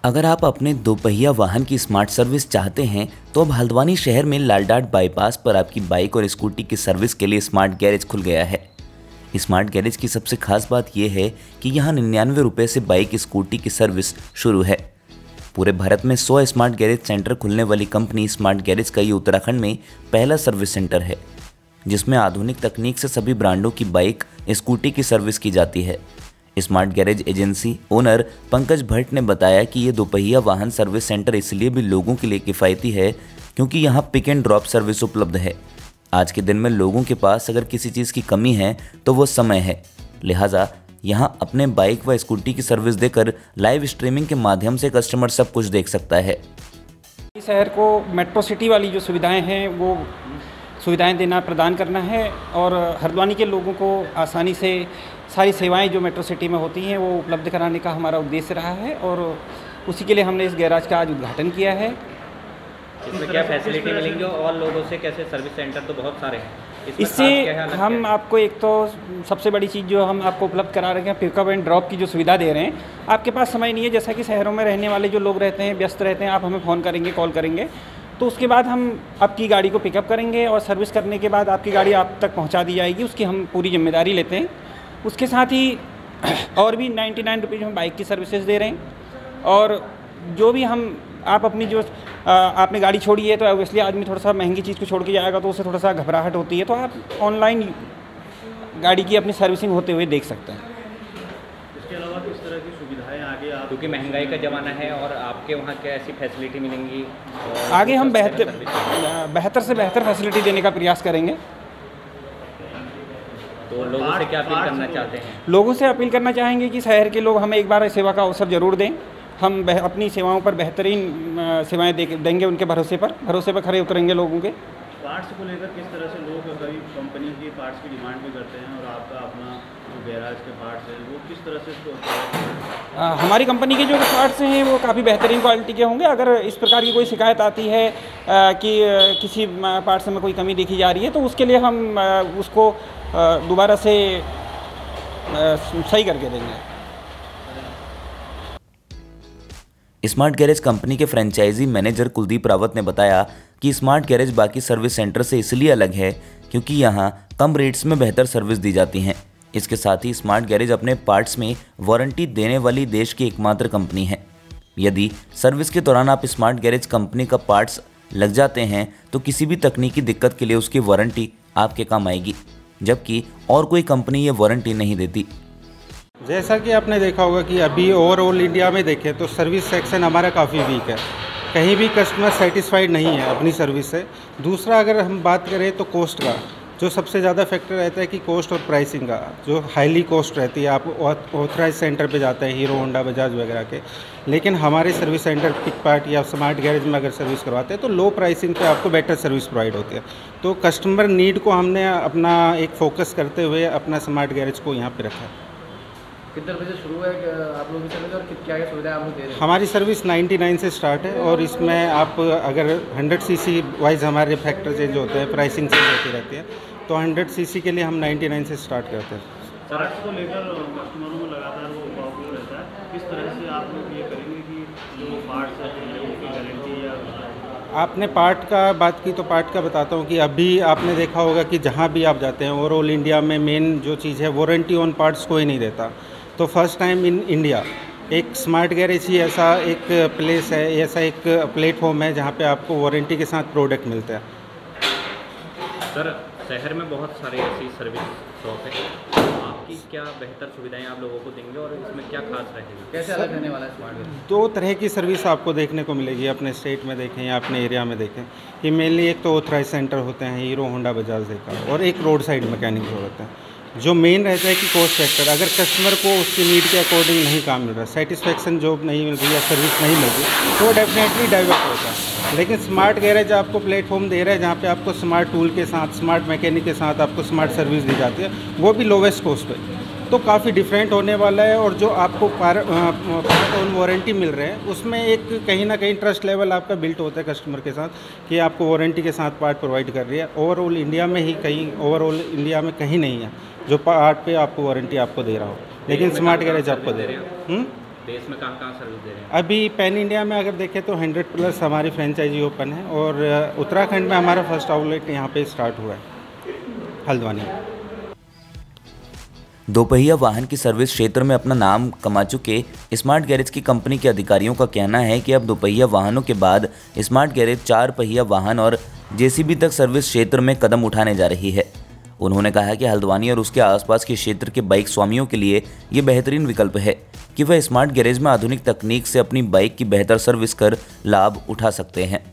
अगर आप अपने दोपहिया वाहन की स्मार्ट सर्विस चाहते हैं तो अब हल्द्वानी शहर में लालडाट बाईपास पर आपकी बाइक और स्कूटी की सर्विस के लिए स्मार्ट गैरेज खुल गया है। स्मार्ट गैरेज की सबसे खास बात यह है कि यहाँ 99 रुपये से बाइक स्कूटी की सर्विस शुरू है। पूरे भारत में 100 स्मार्ट गैरेज सेंटर खुलने वाली कंपनी स्मार्ट गैरेज का ये उत्तराखंड में पहला सर्विस सेंटर है, जिसमें आधुनिक तकनीक से सभी ब्रांडों की बाइक स्कूटी की सर्विस की जाती है। Smart garage agency owner Pankaj Bhatt ने बताया कि ये दोपहिया वाहन सर्विस सेंटर इसलिए भी लोगों के लिए किफ़ायती है क्योंकि यहाँ पिक एंड ड्रॉप सर्विस उपलब्ध है। आज के दिन में लोगों के पास अगर किसी चीज़ की कमी है तो वो समय है, लिहाजा यहाँ अपने बाइक व स्कूटी की सर्विस देकर लाइव स्ट्रीमिंग के माध्यम से कस्टमर सब कुछ देख सकता है। शहर को मेट्रो सिटी वाली जो सुविधाएं हैं वो सुविधाएं देना प्रदान करना है और हल्द्वानी के लोगों को आसानी से सारी सेवाएं जो मेट्रो सिटी में होती हैं वो उपलब्ध कराने का हमारा उद्देश्य रहा है और उसी के लिए हमने इस गैराज का आज उद्घाटन किया है। इसमें क्या फैसिलिटी मिलेंगी और लोगों से कैसे? सर्विस सेंटर तो बहुत सारे हैं, इससे हम आपको एक तो सबसे बड़ी चीज़ जो हम आपको उपलब्ध करा रहे हैं पिकअप एंड ड्रॉप की जो सुविधा दे रहे हैं। आपके पास समय नहीं है, जैसा कि शहरों में रहने वाले जो लोग रहते हैं व्यस्त रहते हैं, आप हमें फ़ोन करेंगे कॉल करेंगे तो उसके बाद हम आपकी गाड़ी को पिकअप करेंगे और सर्विस करने के बाद आपकी गाड़ी आप तक पहुंचा दी जाएगी, उसकी हम पूरी जिम्मेदारी लेते हैं। उसके साथ ही और भी 99 रुपये हम बाइक की सर्विसेज दे रहे हैं और जो भी हम आप अपनी जो आपने गाड़ी छोड़ी है तो ऑब्वियसली आदमी थोड़ा सा महंगी चीज़ को छोड़ के जाएगा तो उससे थोड़ा सा घबराहट होती है, तो आप ऑनलाइन गाड़ी की अपनी सर्विसिंग होते हुए देख सकते हैं। इसके अलावा किस तरह की सुविधाएं आगे आप, क्योंकि महंगाई का ज़माना है और आपके वहाँ क्या ऐसी फैसिलिटी मिलेंगी? आगे हम बेहतर से बेहतर फैसिलिटी देने का प्रयास करेंगे। तो लोगों से क्या अपील करना चाहते हैं? लोगों से अपील करना चाहेंगे कि शहर के लोग हमें एक बार सेवा का अवसर ज़रूर दें। हम अपनी सेवाओं पर बेहतरीन सेवाएं देंगे, उनके भरोसे पर खरे उतरेंगे लोगों के। पार्ट्स को लेकर किस तरह से लोग कभी कंपनी की पार्ट्स की डिमांड भी करते हैं और आपका अपना जो गैराज के पार्ट्स हैं वो किस तरह से हमारी कंपनी के जो पार्ट्स हैं वो काफ़ी बेहतरीन क्वालिटी के होंगे। अगर इस प्रकार की कोई शिकायत आती है कि किसी पार्ट्स में कोई कमी देखी जा रही है तो उसके लिए हम उसको दोबारा से सही करके देंगे। स्मार्ट गैरेज कंपनी के फ्रेंचाइजी मैनेजर कुलदीप रावत ने बताया कि स्मार्ट गैरेज बाकी सर्विस सेंटर से इसलिए अलग है क्योंकि यहाँ कम रेट्स में बेहतर सर्विस दी जाती हैं। इसके साथ ही स्मार्ट गैरेज अपने पार्ट्स में वारंटी देने वाली देश की एकमात्र कंपनी है। यदि सर्विस के दौरान आप स्मार्ट गैरेज कंपनी का पार्ट्स लग जाते हैं तो किसी भी तकनीकी दिक्कत के लिए उसकी वारंटी आपके काम आएगी, जबकि और कोई कंपनी ये वारंटी नहीं देती। जैसा कि आपने देखा होगा कि अभी ओवरऑल इंडिया में देखें तो सर्विस सेक्शन हमारा काफ़ी वीक है, कहीं भी कस्टमर सेटिस्फाइड नहीं है अपनी सर्विस से। दूसरा अगर हम बात करें तो कॉस्ट का जो सबसे ज़्यादा फैक्टर रहता है कि कॉस्ट और प्राइसिंग का जो हाईली कॉस्ट रहती है। आप ऑथराइज सेंटर पे जाते हैं हीरो होंडा बजाज वगैरह के, लेकिन हमारे सर्विस सेंटर पिक पार्ट या स्मार्ट गैरेज में अगर सर्विस करवाते हैं तो लो प्राइसिंग पे आपको बेटर सर्विस प्रोवाइड होती है। तो कस्टमर नीड को हमने अपना एक फोकस करते हुए अपना स्मार्ट गैरेज को यहाँ पर रखा है। कितने रुपये से शुरू है आप लोगों की सर्विस और क्या क्या सुविधाएं आप लोग दे रहे हैं? हमारी सर्विस 99 से स्टार्ट है और इसमें आप अगर 100 सीसी वाइज हमारे फैक्टर चेंज होते हैं, प्राइसिंग चेंज होती रहती है, तो 100 सीसी के लिए हम 99 से स्टार्ट करते हैं। पार्ट्स को लेकर कस्टमरों में लगातार वो प्रॉब्लम रहता है, किस तरह से आप लोग ये करेंगे कि जो पार्ट्स है उनकी गारंटी या आपने पार्ट का बात की तो पार्ट का बताता हूँ कि अभी आपने देखा होगा कि जहाँ भी आप जाते हैं ओवरऑल इंडिया में मेन जो चीज़ है वारंटी ऑन पार्ट्स कोई नहीं देता। तो फर्स्ट टाइम इन इंडिया एक स्मार्ट गैरेज ही ऐसा एक प्लेस है, ऐसा एक प्लेटफॉर्म है जहाँ पे आपको वारंटी के साथ प्रोडक्ट मिलते हैं। सर, शहर में बहुत सारी ऐसी सर्विस शॉप है, तो आपकी क्या बेहतर सुविधाएं आप लोगों को देंगे और इसमें क्या खास रहेगा? कैसे अलग रहने वाला है स्मार्ट गैरेज? 2 तरह की सर्विस आपको देखने को मिलेगी अपने स्टेट में देखें या अपने एरिया में देखें कि मेनली एक तो ऑथराइज सेंटर होते हैं हीरो होंडा बजाज देखा, और एक रोड साइड मैकेनिक जो होते हैं। जो मेन रहता है कि कॉस्ट फैक्टर, अगर कस्टमर को उसकी नीड के अकॉर्डिंग नहीं काम मिल रहा, सेटिस्फेक्शन जॉब नहीं मिल रही या सर्विस नहीं मिल रही तो डेफिनेटली डाइवर्ट होता है। लेकिन स्मार्ट गैरेज आपको प्लेटफॉर्म दे रहा है जहाँ पे आपको स्मार्ट टूल के साथ, स्मार्ट मैकेनिक के साथ आपको स्मार्ट सर्विस दी जाती है, वो भी लोवेस्ट कॉस्ट पे, तो काफ़ी डिफरेंट होने वाला है। और जो आपको पार्ट ऑन वारंटी मिल रहे हैं उसमें एक कहीं ना कहीं ट्रस्ट लेवल आपका बिल्ट होता है कस्टमर के साथ कि आपको वारंटी के साथ पार्ट प्रोवाइड कर रही है। ओवरऑल इंडिया में ही कहीं नहीं है जो पार्ट पे आपको वारंटी आपको दे रहा हो, लेकिन स्मार्ट गैरेज आपको दे रहे हैं। देश में कहाँ सर्विस दे रहे हैं? अभी पैन इंडिया में अगर देखें तो 100+ हमारी फ्रेंचाइजी ओपन है और उत्तराखंड में हमारा फर्स्ट आउटलेट यहाँ पे स्टार्ट हुआ है हल्द्वानी। दोपहिया वाहन की सर्विस क्षेत्र में अपना नाम कमा चुके स्मार्ट गैरेज की कंपनी के अधिकारियों का कहना है कि अब दोपहिया वाहनों के बाद स्मार्ट गैरेज 4 पहिया वाहन और जेसीबी तक सर्विस क्षेत्र में कदम उठाने जा रही है। उन्होंने कहा कि हल्द्वानी और उसके आसपास के क्षेत्र के बाइक स्वामियों के लिए ये बेहतरीन विकल्प है कि वह स्मार्ट गैरेज में आधुनिक तकनीक से अपनी बाइक की बेहतर सर्विस कर लाभ उठा सकते हैं।